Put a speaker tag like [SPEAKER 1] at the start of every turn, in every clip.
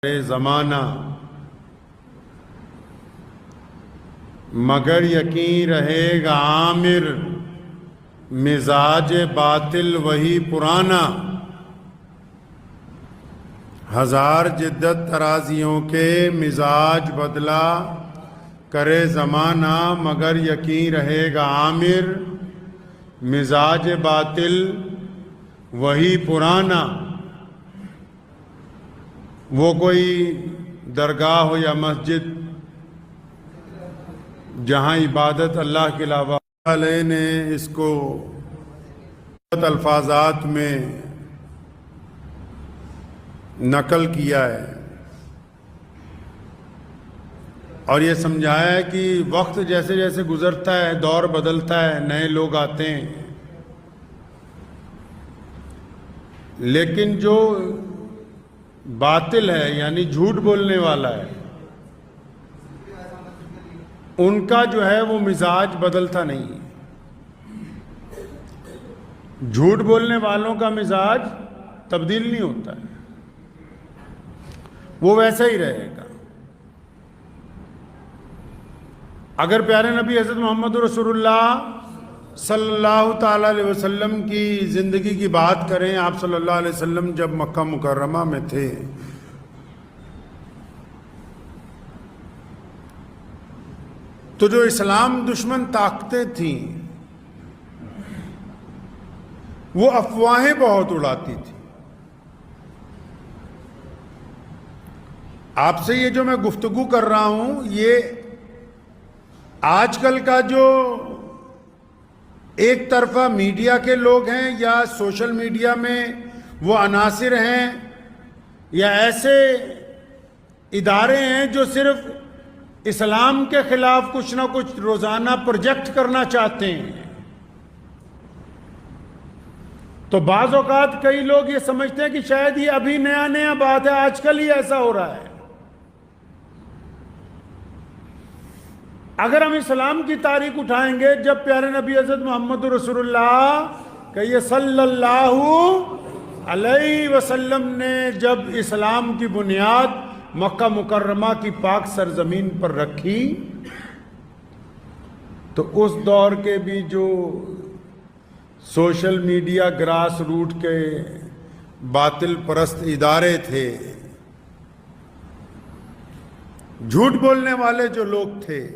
[SPEAKER 1] زمانہ مگر یقین رہے گا عامر، مزاج باطل وہی پرانا۔ ہزار جدت ترازیوں کے مزاج بدلا کرے زمانہ، مگر یقین رہے گا عامر، مزاج باطل وہی پرانا۔ وہ کوئی درگاہ ہو یا مسجد جہاں عبادت اللہ کے علاوہ علیہ نے اس کو الفاظات میں نقل کیا ہے اور یہ سمجھایا ہے کہ وقت جیسے جیسے گزرتا ہے، دور بدلتا ہے، نئے لوگ آتے ہیں، لیکن جو باطل ہے یعنی جھوٹ بولنے والا ہے، ان کا جو ہے وہ مزاج بدلتا نہیں ہے۔ جھوٹ بولنے والوں کا مزاج تبدیل نہیں ہوتا ہے، وہ ویسا ہی رہے گا۔ اگر پیارے نبی حضرت محمد رسول اللہ صلی اللہ تعالیٰ علیہ وسلم کی زندگی کی بات کریں، آپ صلی اللہ علیہ وسلم جب مکہ مکرمہ میں تھے تو جو اسلام دشمن طاقتیں تھیں وہ افواہیں بہت اڑاتی تھی۔ آپ سے یہ جو میں گفتگو کر رہا ہوں، یہ آج کل کا جو ایک طرفہ میڈیا کے لوگ ہیں یا سوشل میڈیا میں وہ عناصر ہیں یا ایسے ادارے ہیں جو صرف اسلام کے خلاف کچھ نہ کچھ روزانہ پروجیکٹ کرنا چاہتے ہیں، تو بعض اوقات کئی لوگ یہ سمجھتے ہیں کہ شاید یہ ابھی نیا نیا بات ہے، آج کل ہی ایسا ہو رہا ہے۔ اگر ہم اسلام کی تاریخ اٹھائیں گے، جب پیارے نبی حضرت محمد رسول اللہ کہیے صلی اللہ علیہ وسلم نے جب اسلام کی بنیاد مکہ مکرمہ کی پاک سرزمین پر رکھی، تو اس دور کے بھی جو سوشل میڈیا گراس روٹ کے باطل پرست ادارے تھے، جھوٹ بولنے والے جو لوگ تھے،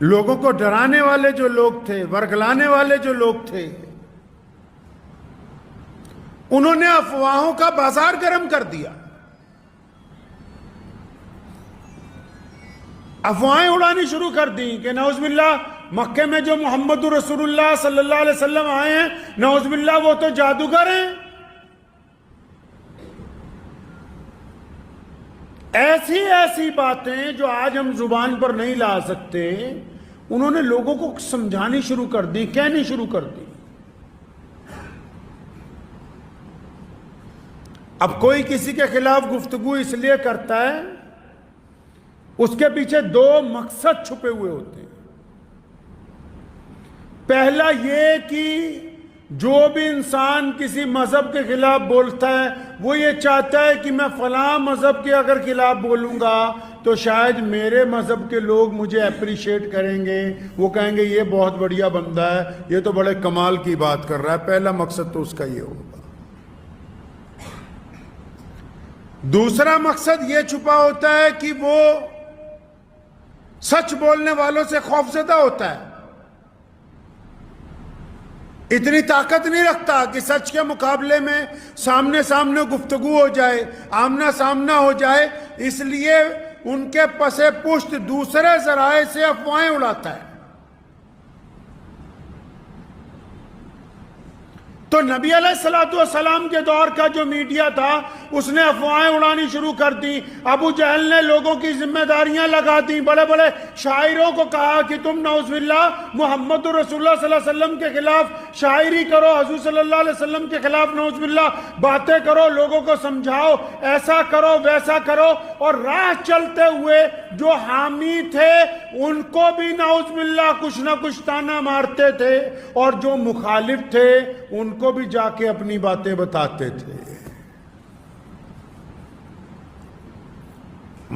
[SPEAKER 1] لوگوں کو ڈرانے والے جو لوگ تھے، ورگلانے والے جو لوگ تھے، انہوں نے افواہوں کا بازار گرم کر دیا، افواہیں اڑانی شروع کر دی کہ نعوذ باللہ مکے میں جو محمد رسول اللہ صلی اللہ علیہ وسلم آئے ہیں، نعوذ باللہ وہ تو جادوگر ہیں۔ ایسی ایسی باتیں جو آج ہم زبان پر نہیں لا سکتے، انہوں نے لوگوں کو سمجھانی شروع کر دی، کہنی شروع کر دی۔ اب کوئی کسی کے خلاف گفتگو اس لیے کرتا ہے، اس کے پیچھے دو مقصد چھپے ہوئے ہوتے ہیں۔ پہلا یہ کہ جو بھی انسان کسی مذہب کے خلاف بولتا ہے، وہ یہ چاہتا ہے کہ میں فلاں مذہب کے اگر خلاف بولوں گا تو شاید میرے مذہب کے لوگ مجھے اپریشیٹ کریں گے، وہ کہیں گے یہ بہت بڑھیا بندہ ہے، یہ تو بڑے کمال کی بات کر رہا ہے۔ پہلا مقصد تو اس کا یہ ہوگا۔ دوسرا مقصد یہ چھپا ہوتا ہے کہ وہ سچ بولنے والوں سے خوفزدہ ہوتا ہے، اتنی طاقت نہیں رکھتا کہ سچ کے مقابلے میں سامنے سامنے گفتگو ہو جائے، آمنا سامنا ہو جائے، اس لیے ان کے پس پشت دوسرے ذرائع سے افواہیں اڑاتا ہے۔ تو نبی علیہ السلام کے دور کا جو میڈیا تھا، اس نے افواہیں اڑانی شروع کر دی۔ ابو جہل نے لوگوں کی ذمہ داریاں لگا دی، بڑے بڑے شاعروں کو کہا کہ تم نعوذ باللہ محمد رسول اللہ صلی اللہ علیہ وسلم کے خلاف شاعری کرو، حضور صلی اللہ علیہ وسلم کے خلاف نعوذ باللہ باتیں کرو، لوگوں کو سمجھاؤ، ایسا کرو ویسا کرو۔ اور راہ چلتے ہوئے جو حامی تھے ان کو بھی نعوذ باللہ کچھ نہ کچھ طعنہ مارتے تھے، اور جو مخالف تھے ان کو بھی جا کے اپنی باتیں بتاتے تھے۔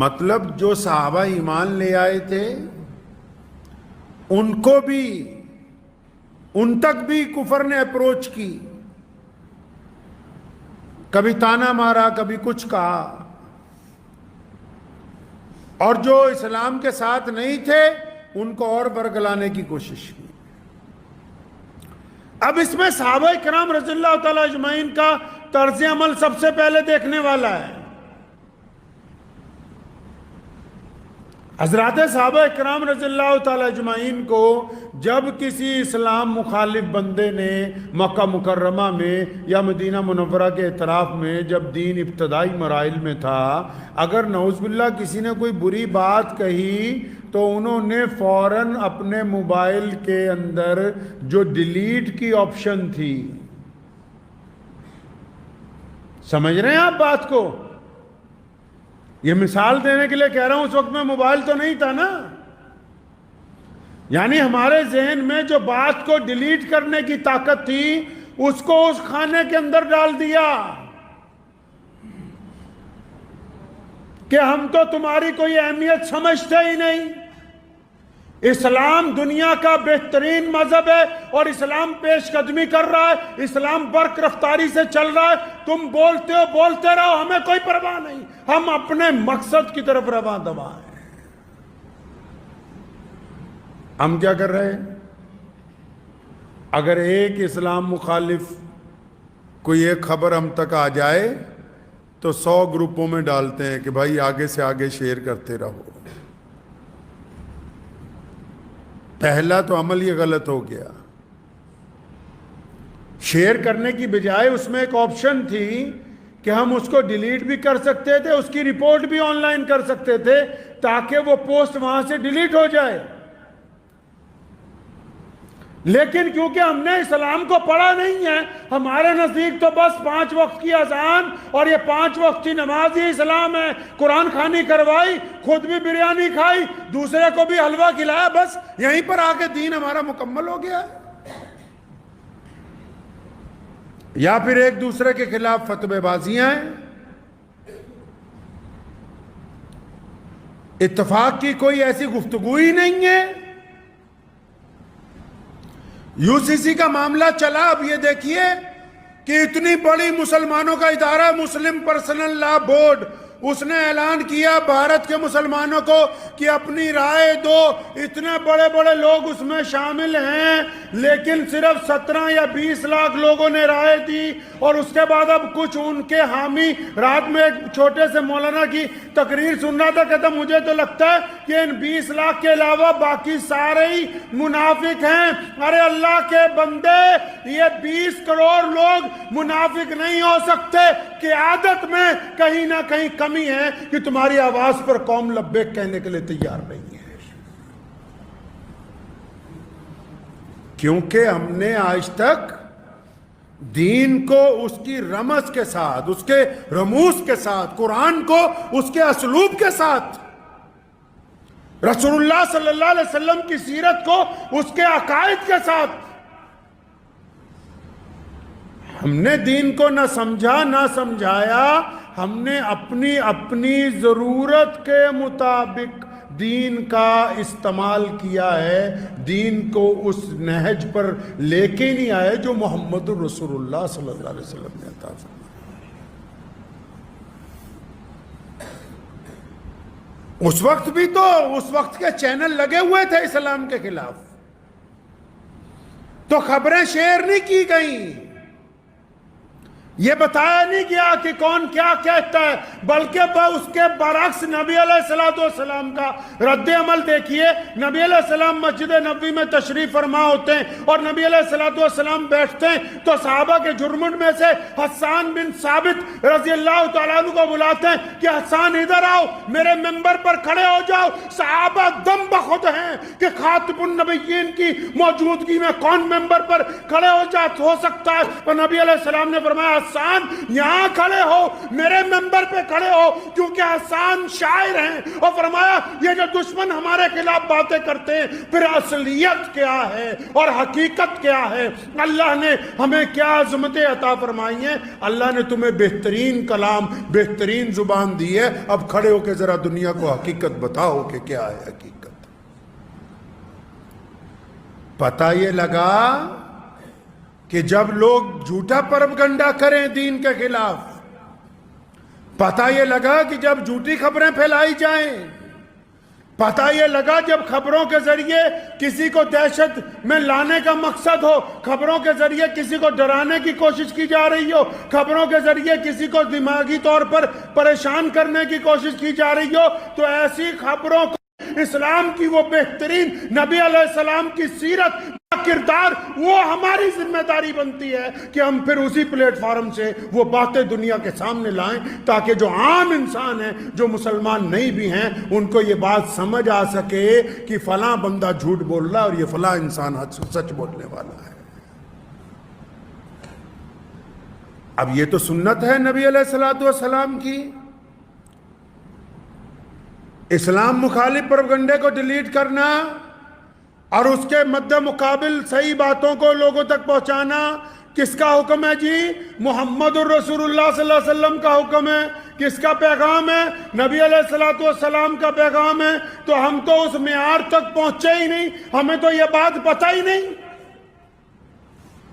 [SPEAKER 1] مطلب جو صحابہ ایمان لے آئے تھے ان کو بھی، ان تک بھی کفر نے اپروچ کی، کبھی تانا مارا، کبھی کچھ کہا، اور جو اسلام کے ساتھ نہیں تھے ان کو اور برگلانے کی کوشش کی۔ اب اس میں صحابہ کرام رضی اللہ تعالی اجمعین کا طرز عمل سب سے پہلے دیکھنے والا ہے۔ حضرات صحابہ کرام رضی اللہ تعالی اجمعین کو جب کسی اسلام مخالف بندے نے مکہ مکرمہ میں یا مدینہ منورہ کے اطراف میں جب دین ابتدائی مراحل میں تھا، اگر نعوذ باللہ کسی نے کوئی بری بات کہی تو انہوں نے فوراً اپنے موبائل کے اندر جو ڈیلیٹ کی آپشن تھی، سمجھ رہے ہیں آپ بات کو؟ یہ مثال دینے کے لیے کہہ رہا ہوں، اس وقت میں موبائل تو نہیں تھا نا، یعنی ہمارے ذہن میں جو بات کو ڈیلیٹ کرنے کی طاقت تھی اس کو اس خانے کے اندر ڈال دیا کہ ہم تو تمہاری کوئی اہمیت سمجھتے ہی نہیں، اسلام دنیا کا بہترین مذہب ہے اور اسلام پیش قدمی کر رہا ہے، اسلام برق رفتاری سے چل رہا ہے، تم بولتے ہو بولتے رہو، ہمیں کوئی پرواہ نہیں، ہم اپنے مقصد کی طرف رواں دواں ہیں۔ ہم کیا کر رہے ہیں؟ اگر ایک اسلام مخالف کوئی ایک خبر ہم تک آ جائے تو 100 گروپوں میں ڈالتے ہیں کہ بھائی آگے سے آگے شیئر کرتے رہو۔ پہلا تو عمل یہ غلط ہو گیا، شیئر کرنے کی بجائے اس میں ایک آپشن تھی کہ ہم اس کو ڈیلیٹ بھی کر سکتے تھے، اس کی رپورٹ بھی آن لائن کر سکتے تھے تاکہ وہ پوسٹ وہاں سے ڈیلیٹ ہو جائے، لیکن کیونکہ ہم نے اسلام کو پڑھا نہیں ہے، ہمارے نزدیک تو بس 5 وقت کی اذان اور یہ 5 وقت کی نماز ہی اسلام ہے، قرآن خوانی کروائی، خود بھی بریانی کھائی، دوسرے کو بھی حلوہ کھلایا، بس یہیں پر آ کے دین ہمارا مکمل ہو گیا۔ یا پھر ایک دوسرے کے خلاف فتوے بازیاں ہیں، اتفاق کی کوئی ایسی گفتگو ہی نہیں ہے۔ یو سی سی کا معاملہ چلا، اب یہ دیکھیے کہ اتنی بڑی مسلمانوں کا ادارہ مسلم پرسنل لا بورڈ، اس نے اعلان کیا بھارت کے مسلمانوں کو کہ اپنی رائے دو، اتنے بڑے بڑے لوگ اس میں شامل ہیں، لیکن صرف 17 یا 20 لاکھ لوگوں نے رائے دی، اور اس کے بعد اب کچھ ان کے حامی، رات میں ایک چھوٹے سے مولانا کی تقریر سن رہا تھا، کہتا مجھے تو لگتا ہے کہ ان 20 لاکھ کے علاوہ باقی سارے ہی منافق ہیں۔ ارے اللہ کے بندے، یہ 20 کروڑ لوگ منافق نہیں ہو سکتے، قیادت میں کہیں نہ کہیں کمی ہے کہ تمہاری آواز پر قوم لبیک کہنے کے لیے تیار نہیں ہے، کیونکہ ہم نے آج تک دین کو اس کی رمز کے ساتھ، اس کے رموز کے ساتھ، قرآن کو اس کے اسلوب کے ساتھ، رسول اللہ صلی اللہ علیہ وسلم کی سیرت کو اس کے عقائد کے ساتھ، ہم نے دین کو نہ سمجھا نہ سمجھایا، ہم نے اپنی ضرورت کے مطابق دین کا استعمال کیا ہے، دین کو اس نہج پر لے کے نہیں آئے جو محمد الرسول اللہ صلی اللہ علیہ وسلم نے عطا فرمایا۔ اس وقت بھی تو اس وقت کے چینل لگے ہوئے تھے اسلام کے خلاف، تو خبریں شیئر نہیں کی گئیں، یہ بتایا نہیں گیا کہ کون کیا کہتا ہے، بلکہ اس کے برعکس نبی علیہ السلام کا رد عمل دیکھیے۔ نبی علیہ السلام مسجد نبوی میں تشریف فرما ہوتے ہیں اور نبی علیہ السلام بیٹھتے ہیں تو صحابہ کے جھرمٹ میں سے حسان بن ثابت رضی اللہ تعالیٰ عنہ کو بلاتے ہیں کہ حسان ادھر آؤ، میرے ممبر پر کھڑے ہو جاؤ۔ صحابہ دم بخود ہیں کہ خاتم النبیین کی موجودگی میں کون ممبر پر کھڑے ہو سکتا ہے، اور نبی علیہ السلام نے فرمایا حسان یہاں کھڑے ہو، میرے منبر پہ کھڑے ہو، کیونکہ حسان شاعر ہیں، اور فرمایا یہ جو دشمن ہمارے خلاف باتیں کرتے ہیں پھر اصلیت کیا ہے اور حقیقت کیا ہے، اللہ نے ہمیں کیا عظمتیں عطا فرمائی ہیں، اللہ نے تمہیں بہترین کلام بہترین زبان دی ہے، اب کھڑے ہو کے ذرا دنیا کو حقیقت بتاؤ کہ کیا ہے حقیقت۔ پتہ یہ لگا کہ جب لوگ جھوٹا پروپیگنڈا کریں دین کے خلاف، پتہ یہ لگا کہ جب جھوٹی خبریں پھیلائی جائیں، پتہ یہ لگا جب خبروں کے ذریعے کسی کو دہشت میں لانے کا مقصد ہو، خبروں کے ذریعے کسی کو ڈرانے کی کوشش کی جا رہی ہو، خبروں کے ذریعے کسی کو دماغی طور پر پریشان کرنے کی کوشش کی جا رہی ہو، تو ایسی خبروں کو اسلام کی وہ بہترین نبی علیہ السلام کی سیرت کردار، وہ ہماری ذمہ داری بنتی ہے کہ ہم پھر اسی پلیٹ فارم سے وہ باتیں دنیا کے سامنے لائیں، تاکہ جو عام انسان ہیں، جو مسلمان نہیں بھی ہیں، ان کو یہ بات سمجھ آ سکے کہ فلاں بندہ جھوٹ بول رہا اور یہ فلاں انسان سچ بولنے والا ہے۔ اب یہ تو سنت ہے نبی علیہ السلام کی، اسلام مخالف پروپیگنڈے کو ڈیلیٹ کرنا اور اس کے مد مقابل صحیح باتوں کو لوگوں تک پہنچانا کس کا حکم ہے جی؟ محمد الرسول اللہ صلی اللہ علیہ وسلم کا حکم ہے۔ کس کا پیغام ہے؟ نبی علیہ السلام کا پیغام ہے۔ تو ہم تو اس معیار تک پہنچے ہی نہیں، ہمیں تو یہ بات پتہ ہی نہیں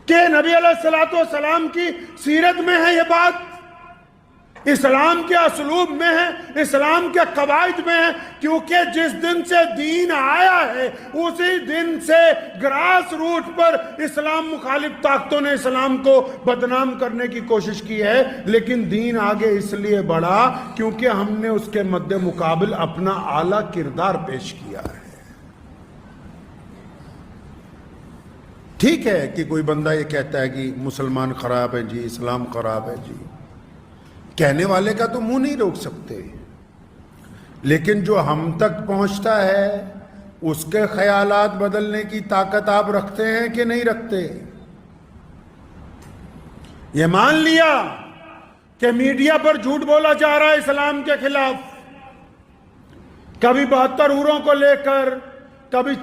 [SPEAKER 1] کہ نبی علیہ السلام کی سیرت میں ہے یہ بات، اسلام کے اسلوب میں ہے، اسلام کے قواعد میں ہے، کیونکہ جس دن سے دین آیا ہے اسی دن سے گراس روٹ پر اسلام مخالف طاقتوں نے اسلام کو بدنام کرنے کی کوشش کی ہے، لیکن دین آگے اس لیے بڑھا کیونکہ ہم نے اس کے مد مقابل اپنا اعلیٰ کردار پیش کیا ہے۔ ٹھیک ہے کہ کوئی بندہ یہ کہتا ہے کہ مسلمان خراب ہے جی، اسلام خراب ہے جی، کہنے والے کا تو منہ نہیں روک سکتے، لیکن جو ہم تک پہنچتا ہے اس کے خیالات بدلنے کی طاقت آپ رکھتے ہیں کہ نہیں رکھتے؟ یہ مان لیا کہ میڈیا پر جھوٹ بولا جا رہا ہے اسلام کے خلاف، کبھی 72 حوروں کو لے کر، کبھی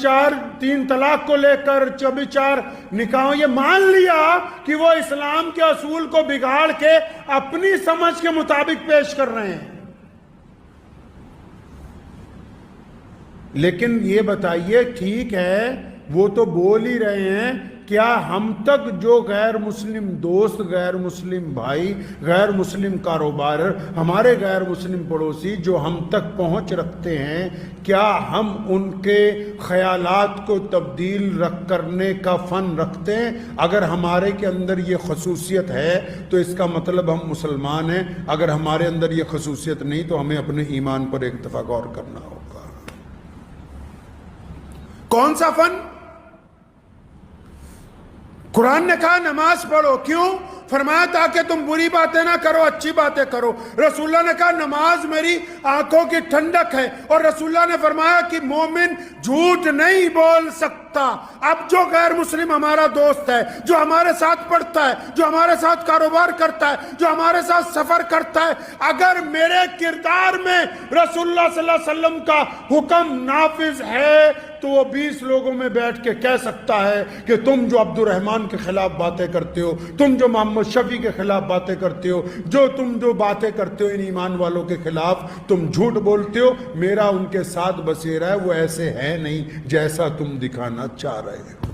[SPEAKER 1] 3 طلاق کو لے کر، کبھی 4 نکاحوں، یہ مان لیا کہ وہ اسلام کے اصول کو بگاڑ کے اپنی سمجھ کے مطابق پیش کر رہے ہیں، لیکن یہ بتائیے ٹھیک ہے وہ تو بول ہی رہے ہیں، کیا ہم تک جو غیر مسلم دوست، غیر مسلم بھائی، غیر مسلم کاروبار، ہمارے غیر مسلم پڑوسی جو ہم تک پہنچ رکھتے ہیں، کیا ہم ان کے خیالات کو تبدیل کرنے کا فن رکھتے ہیں؟ اگر ہمارے کے اندر یہ خصوصیت ہے تو اس کا مطلب ہم مسلمان ہیں، اگر ہمارے اندر یہ خصوصیت نہیں تو ہمیں اپنے ایمان پر ایک دفعہ غور کرنا ہوگا۔ کون سا فن؟ قرآن نے کہا نماز پڑھو، کیوں؟ فرمایا تاکہ تم بری باتیں نہ کرو، اچھی باتیں کرو۔ رسول اللہ نے کہا نماز میری آنکھوں کی ٹھنڈک ہے، اور رسول اللہ نے فرمایا کہ مومن جھوٹ نہیں بول سکتا۔ اب جو غیر مسلم ہمارا دوست ہے، جو ہمارے ساتھ پڑھتا ہے، جو ہمارے ساتھ کاروبار کرتا ہے، جو ہمارے ساتھ سفر کرتا ہے، اگر میرے کردار میں رسول اللہ صلی اللہ علیہ وسلم کا حکم نافذ ہے تو وہ 20 لوگوں میں بیٹھ کے کہہ سکتا ہے کہ تم جو عبد الرحمن کے خلاف باتیں کرتے ہو، تم جو محمد شفیع کے خلاف باتیں کرتے ہو، تم جو باتیں کرتے ہو ان ایمان والوں کے خلاف، تم جھوٹ بولتے ہو، میرا ان کے ساتھ بسیرا ہے، وہ ایسے ہے نہیں جیسا تم دکھانا چاہ رہے ہو۔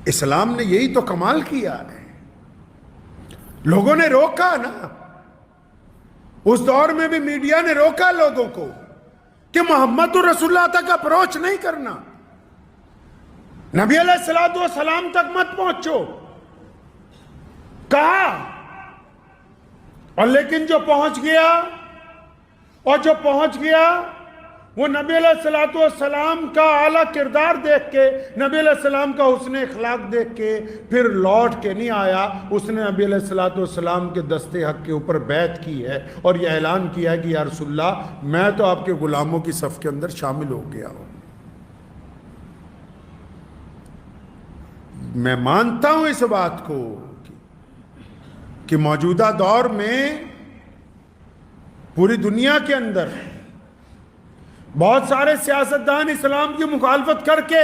[SPEAKER 1] اسلام نے یہی تو کمال کیا ہے، لوگوں نے روکا نا، اس دور میں بھی میڈیا نے روکا لوگوں کو کہ محمد رسول اللہ تک اپروچ نہیں کرنا، نبی علیہ السلام تک مت پہنچو، کہا، اور لیکن جو پہنچ گیا وہ نبی علیہ السلام کا اعلیٰ کردار دیکھ کے، نبی علیہ السلام کا حسن اخلاق دیکھ کے پھر لوٹ کے نہیں آیا، اس نے نبی علیہ السلام کے دستے حق کے اوپر بیعت کی ہے اور یہ اعلان کیا ہے کہ یا رسول اللہ میں تو آپ کے غلاموں کی صف کے اندر شامل ہو گیا ہوں۔ میں مانتا ہوں اس بات کو کہ موجودہ دور میں پوری دنیا کے اندر بہت سارے سیاستدان اسلام کی مخالفت کر کے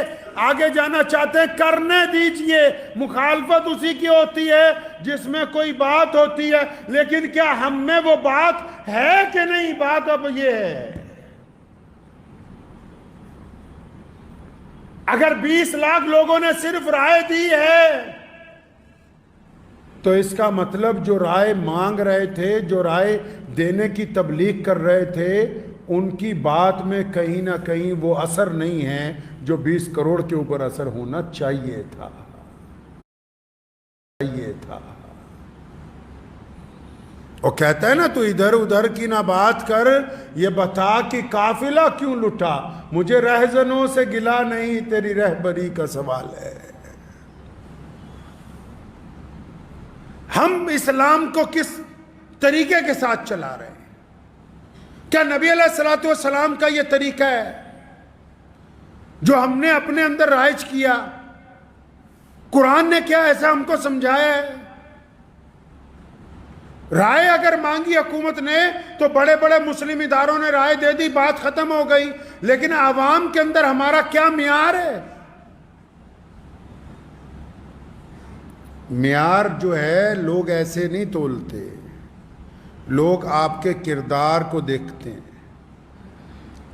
[SPEAKER 1] آگے جانا چاہتے ہیں. کرنے دیجئے. مخالفت اسی کی ہوتی ہے جس میں کوئی بات ہوتی ہے. لیکن کیا ہم میں وہ بات ہے کہ نہیں؟ بات اب یہ ہے. اگر 20 لاکھ لوگوں نے صرف رائے دی ہے تو اس کا مطلب جو رائے مانگ رہے تھے، جو رائے دینے کی تبلیغ کر رہے تھے، ان کی بات میں کہیں نہ کہیں وہ اثر نہیں ہے جو 20 کروڑ کے اوپر اثر ہونا چاہیے تھا. وہ کہتا ہے نا، تو ادھر ادھر کی نہ بات کر، یہ بتا کہ قافلہ کیوں لٹا. مجھے رہزنوں سے گلا نہیں، تیری رہبری کا سوال ہے. ہم اسلام کو کس طریقے کے ساتھ چلا رہے ہیں؟ کیا نبی علیہ السلام کا یہ طریقہ ہے جو ہم نے اپنے اندر رائج کیا؟ قرآن نے کیا ایسا ہم کو سمجھایا ہے؟ رائے اگر مانگی حکومت نے تو بڑے بڑے مسلم اداروں نے رائے دے دی، بات ختم ہو گئی. لیکن عوام کے اندر ہمارا کیا معیار ہے؟ معیار جو ہے لوگ ایسے نہیں تولتے. لوگ آپ کے کردار کو دیکھتے ہیں.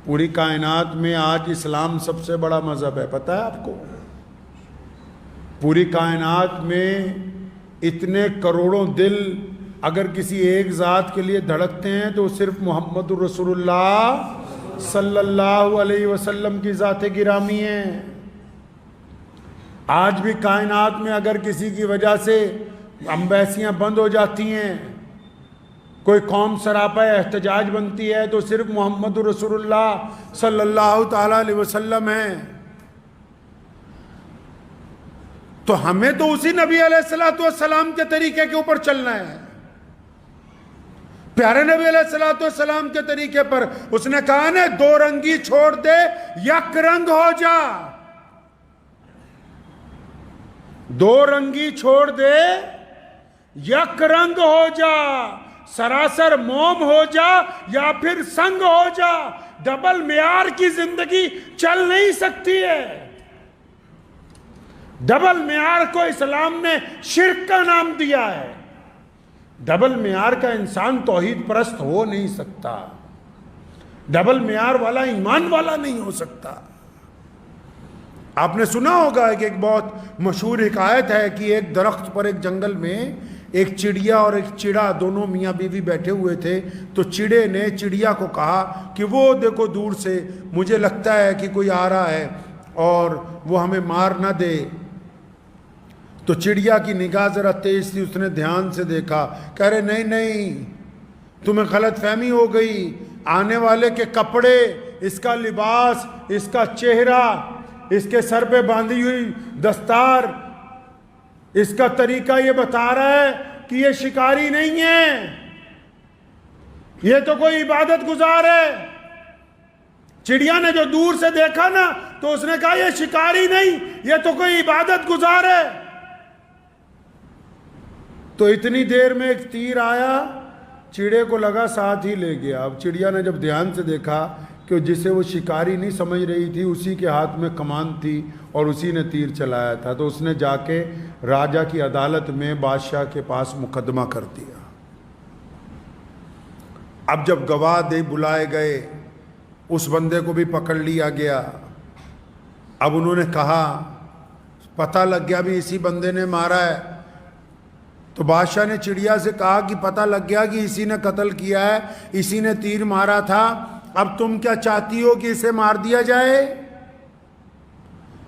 [SPEAKER 1] پوری کائنات میں آج اسلام سب سے بڑا مذہب ہے، پتہ ہے آپ کو؟ پوری کائنات میں اتنے کروڑوں دل اگر کسی ایک ذات کے لیے دھڑکتے ہیں تو صرف محمد رسول اللہ صلی اللہ علیہ وسلم کی ذات گرامی ہے. آج بھی کائنات میں اگر کسی کی وجہ سے امبیسیاں بند ہو جاتی ہیں، کوئی قوم سراپا احتجاج بنتی ہے، تو صرف محمد رسول اللہ صلی اللہ تعالیٰ علیہ وسلم ہے. تو ہمیں تو اسی نبی علیہ السلام کے طریقے کے اوپر چلنا ہے. پیارے نبی علیہ السلام کے طریقے پر اس نے کہا نا، دو رنگی چھوڑ دے، یک رنگ ہو جا. دو رنگی چھوڑ دے، یک رنگ ہو جا. سراسر موم ہو جا یا پھر سنگ ہو جا. ڈبل معیار کی زندگی چل نہیں سکتی ہے. ڈبل معیار کو اسلام نے شرک کا نام دیا ہے. ڈبل معیار کا انسان توحید پرست ہو نہیں سکتا. ڈبل معیار والا ایمان والا نہیں ہو سکتا. آپ نے سنا ہوگا کہ ایک بہت مشہور حکایت ہے کہ ایک درخت پر ایک جنگل میں ایک چڑیا اور ایک چڑا دونوں میاں بیوی بیٹھے ہوئے تھے. تو چڑے نے چڑیا کو کہا کہ وہ دیکھو دور سے، مجھے لگتا ہے کہ کوئی آ رہا ہے اور وہ ہمیں مار نہ دے. تو چڑیا کی نگاہ ذرا تیز تھی، اس نے دھیان سے دیکھا. کہہ رہے نہیں نہیں، تمہیں غلط فہمی ہو گئی. آنے والے کے کپڑے، اس کا لباس، اس کا چہرہ، اس کے سر پہ باندھی ہوئی دستار، اس کا طریقہ یہ بتا رہا ہے کہ یہ شکاری نہیں ہے، یہ تو کوئی عبادت گزار ہے. چڑیا نے جو دور سے دیکھا نا تو اس نے کہا یہ شکاری نہیں، یہ تو کوئی عبادت گزار ہے. تو اتنی دیر میں ایک تیر آیا، چڑے کو لگا ساتھ ہی لے گیا. اب چڑیا نے جب دھیان سے دیکھا کہ جسے وہ شکاری نہیں سمجھ رہی تھی، اسی کے ہاتھ میں کمان تھی اور اسی نے تیر چلایا تھا، تو اس نے جا کے راجہ کی عدالت میں بادشاہ کے پاس مقدمہ کر دیا. اب جب گواہ دے بلائے گئے، اس بندے کو بھی پکڑ لیا گیا. اب انہوں نے کہا پتہ لگ گیا بھی اسی بندے نے مارا ہے. تو بادشاہ نے چڑیا سے کہا کہ پتہ لگ گیا کہ اسی نے قتل کیا ہے، اسی نے تیر مارا تھا. اب تم کیا چاہتی ہو کہ اسے مار دیا جائے؟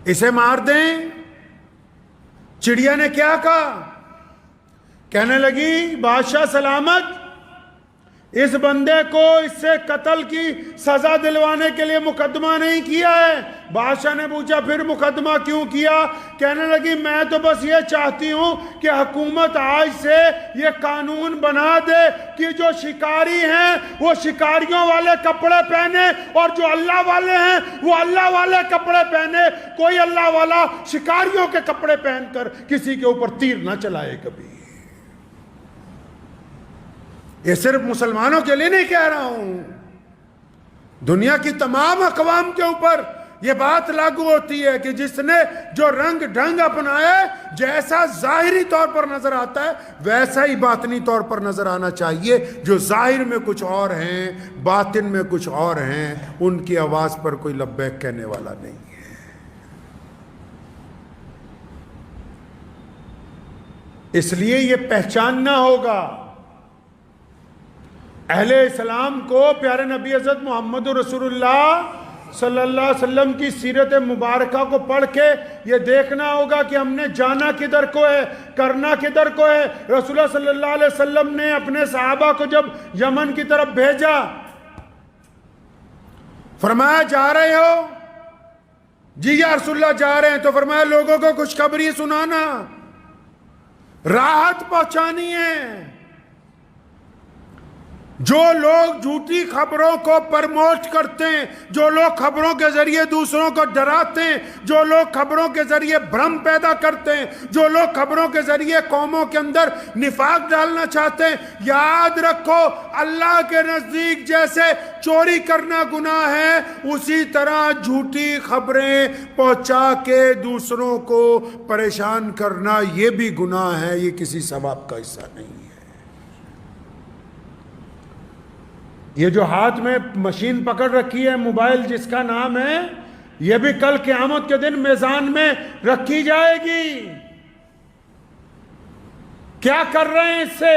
[SPEAKER 1] اسے مار دیں؟ چڑیا نے کیا کہا؟ کہنے لگی بادشاہ سلامت، اس بندے کو اس سے قتل کی سزا دلوانے کے لیے مقدمہ نہیں کیا ہے۔ بادشاہ نے پوچھا پھر مقدمہ کیوں کیا؟ کہنے لگی میں تو بس یہ چاہتی ہوں کہ حکومت آج سے یہ قانون بنا دے کہ جو شکاری ہیں وہ شکاریوں والے کپڑے پہنے، اور جو اللہ والے ہیں وہ اللہ والے کپڑے پہنے۔ کوئی اللہ والا شکاریوں کے کپڑے پہن کر کسی کے اوپر تیر نہ چلائے کبھی۔ یہ صرف مسلمانوں کے لیے نہیں کہہ رہا ہوں، دنیا کی تمام اقوام کے اوپر یہ بات لاگو ہوتی ہے کہ جس نے جو رنگ ڈھنگ اپنایا ہے، جیسا ظاہری طور پر نظر آتا ہے ویسا ہی باطنی طور پر نظر آنا چاہیے۔ جو ظاہر میں کچھ اور ہیں، باطن میں کچھ اور ہیں، ان کی آواز پر کوئی لبیک کہنے والا نہیں ہے۔ اس لیے یہ پہچاننا ہوگا اہل اسلام کو، پیارے نبی حضرت محمد رسول اللہ صلی اللہ علیہ وسلم کی سیرت مبارکہ کو پڑھ کے یہ دیکھنا ہوگا کہ ہم نے جانا کدھر کو ہے، کرنا کدھر کو ہے۔ رسول اللہ صلی اللہ علیہ وسلم نے اپنے صحابہ کو جب یمن کی طرف بھیجا، فرمایا جا رہے ہو؟ جی یا رسول اللہ جا رہے ہیں۔ تو فرمایا لوگوں کو خوشخبری سنانا، راحت پہنچانی ہے۔ جو لوگ جھوٹی خبروں کو پرموٹ کرتے ہیں، جو لوگ خبروں کے ذریعے دوسروں کو ڈراتے ہیں، جو لوگ خبروں کے ذریعے بھرم پیدا کرتے ہیں، جو لوگ خبروں کے ذریعے قوموں کے اندر نفاق ڈالنا چاہتے ہیں، یاد رکھو اللہ کے نزدیک جیسے چوری کرنا گناہ ہے، اسی طرح جھوٹی خبریں پہنچا کے دوسروں کو پریشان کرنا یہ بھی گناہ ہے، یہ کسی ثواب کا حصہ نہیں ہے۔ یہ جو ہاتھ میں مشین پکڑ رکھی ہے موبائل جس کا نام ہے، یہ بھی کل قیامت کے دن میزان میں رکھی جائے گی۔ کیا کر رہے ہیں اس سے؟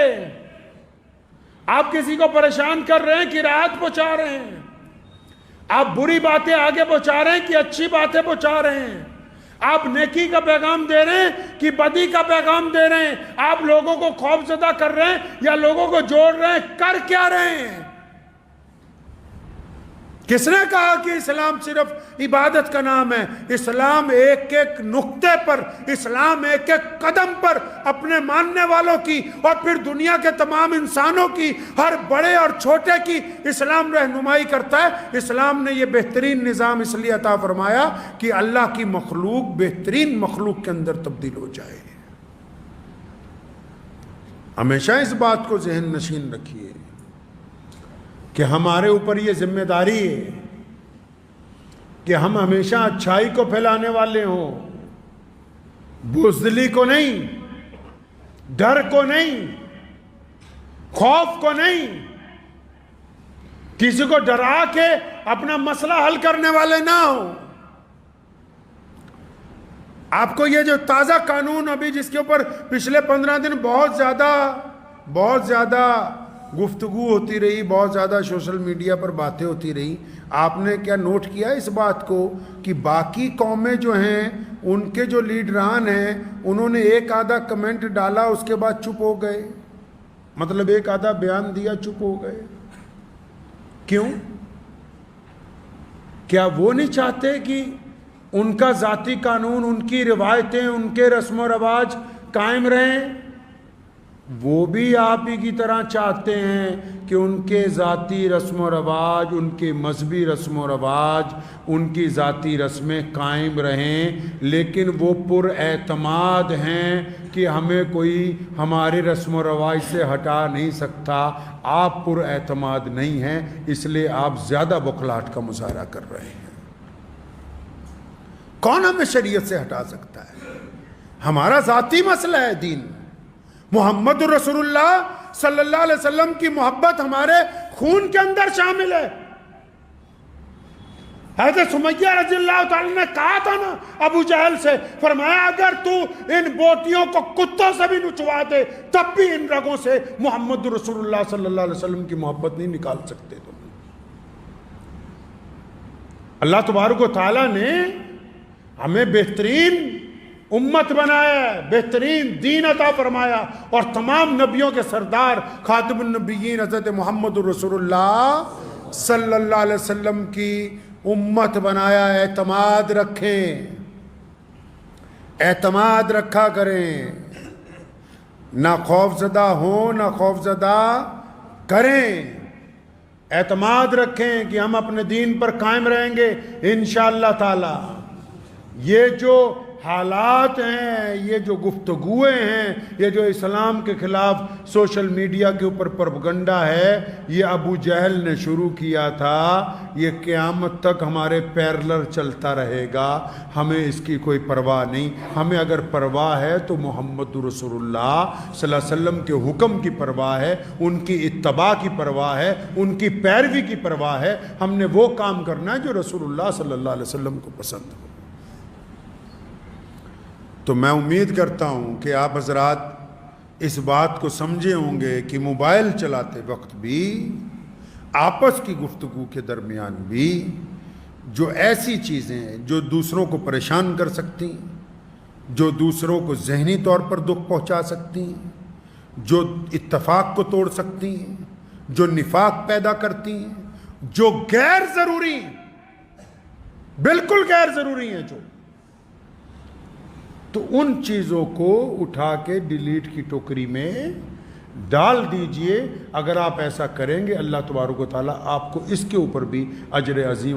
[SPEAKER 1] آپ کسی کو پریشان کر رہے ہیں کہ راحت پہنچا رہے ہیں؟ آپ بری باتیں آگے پہنچا رہے ہیں کہ اچھی باتیں پہنچا رہے ہیں؟ آپ نیکی کا پیغام دے رہے ہیں کہ بدی کا پیغام دے رہے ہیں؟ آپ لوگوں کو خوف زدہ کر رہے ہیں یا لوگوں کو جوڑ رہے ہیں؟ کر کیا رہے ہیں؟ کس نے کہا کہ اسلام صرف عبادت کا نام ہے؟ اسلام ایک ایک نقطے پر، اسلام ایک ایک قدم پر اپنے ماننے والوں کی اور پھر دنیا کے تمام انسانوں کی، ہر بڑے اور چھوٹے کی اسلام رہنمائی کرتا ہے۔ اسلام نے یہ بہترین نظام اس لیے عطا فرمایا کہ اللہ کی مخلوق بہترین مخلوق کے اندر تبدیل ہو جائے۔ ہمیشہ اس بات کو ذہن نشین رکھیے کہ ہمارے اوپر یہ ذمہ داری ہے کہ ہم ہمیشہ اچھائی کو پھیلانے والے ہوں، بزدلی کو نہیں، ڈر کو نہیں، خوف کو نہیں، کسی کو ڈرا کے اپنا مسئلہ حل کرنے والے نہ ہوں۔ آپ کو یہ جو تازہ قانون ابھی جس کے اوپر پچھلے 15 دن بہت زیادہ گفتگو ہوتی رہی، بہت زیادہ سوشل میڈیا پر باتیں ہوتی رہی، آپ نے کیا نوٹ کیا اس بات کو کہ باقی قومیں جو ہیں ان کے جو لیڈران ہیں انہوں نے ایک آدھا کمنٹ ڈالا، اس کے بعد چپ ہو گئے، مطلب ایک آدھا بیان دیا چپ ہو گئے۔ کیوں؟ کیا وہ نہیں چاہتے کہ ان کا ذاتی قانون، ان کی روایتیں، ان کے رسم و رواج قائم رہیں؟ وہ بھی آپ ہی کی طرح چاہتے ہیں کہ ان کے ذاتی رسم و رواج، ان کے مذہبی رسم و رواج، ان کی ذاتی رسمیں قائم رہیں، لیکن وہ پر اعتماد ہیں کہ ہمیں کوئی ہمارے رسم و رواج سے ہٹا نہیں سکتا۔ آپ پر اعتماد نہیں ہیں، اس لیے آپ زیادہ بخلاہٹ کا مظاہرہ کر رہے ہیں۔ کون ہمیں شریعت سے ہٹا سکتا ہے؟ ہمارا ذاتی مسئلہ ہے دین۔ محمد رسول اللہ صلی اللہ علیہ وسلم کی محبت ہمارے خون کے اندر شامل ہے۔ حضرت سمیہ رضی اللہ تعالیٰ نے کہا تھا نا ابو جہل سے، فرمایا اگر تو ان بوٹیوں کو کتوں سے بھی نچوا دے تب بھی ان رگوں سے محمد رسول اللہ صلی اللہ علیہ وسلم کی محبت نہیں نکال سکتے تم۔ اللہ تبارک و تعالیٰ نے ہمیں بہترین امت بنایا ہے، بہترین دین عطا فرمایا، اور تمام نبیوں کے سردار خاتم النبیین حضرت محمد رسول اللہ صلی اللہ علیہ وسلم کی امت بنایا۔ اعتماد رکھیں، اعتماد رکھا کریں، نہ خوف زدہ ہوں نہ خوف زدہ کریں، اعتماد رکھیں کہ ہم اپنے دین پر قائم رہیں گے انشاءاللہ تعالی۔ یہ جو حالات ہیں، یہ جو گفتگویں ہیں، یہ جو اسلام کے خلاف سوشل میڈیا کے اوپر پروپیگنڈا ہے، یہ ابو جہل نے شروع کیا تھا، یہ قیامت تک ہمارے پیرلر چلتا رہے گا، ہمیں اس کی کوئی پرواہ نہیں۔ ہمیں اگر پرواہ ہے تو محمد رسول اللہ صلی اللہ علیہ وسلم کے حکم کی پرواہ ہے، ان کی اتباع کی پرواہ ہے، ان کی پیروی کی پرواہ ہے۔ ہم نے وہ کام کرنا ہے جو رسول اللہ صلی اللہ علیہ وسلم کو پسند ہو۔ تو میں امید کرتا ہوں کہ آپ حضرات اس بات کو سمجھے ہوں گے کہ موبائل چلاتے وقت بھی، آپس کی گفتگو کے درمیان بھی، جو ایسی چیزیں جو دوسروں کو پریشان کر سکتی، جو دوسروں کو ذہنی طور پر دکھ پہنچا سکتی، جو اتفاق کو توڑ سکتی ہیں، جو نفاق پیدا کرتی ہیں، جو غیر ضروری ہیں، بالکل غیر ضروری ہیں، جو تو ان چیزوں کو اٹھا کے ڈیلیٹ کی ٹوکری میں ڈال دیجئے۔ اگر آپ ایسا کریں گے اللہ تبارک و تعالیٰ آپ کو اس کے اوپر بھی اجر عظیم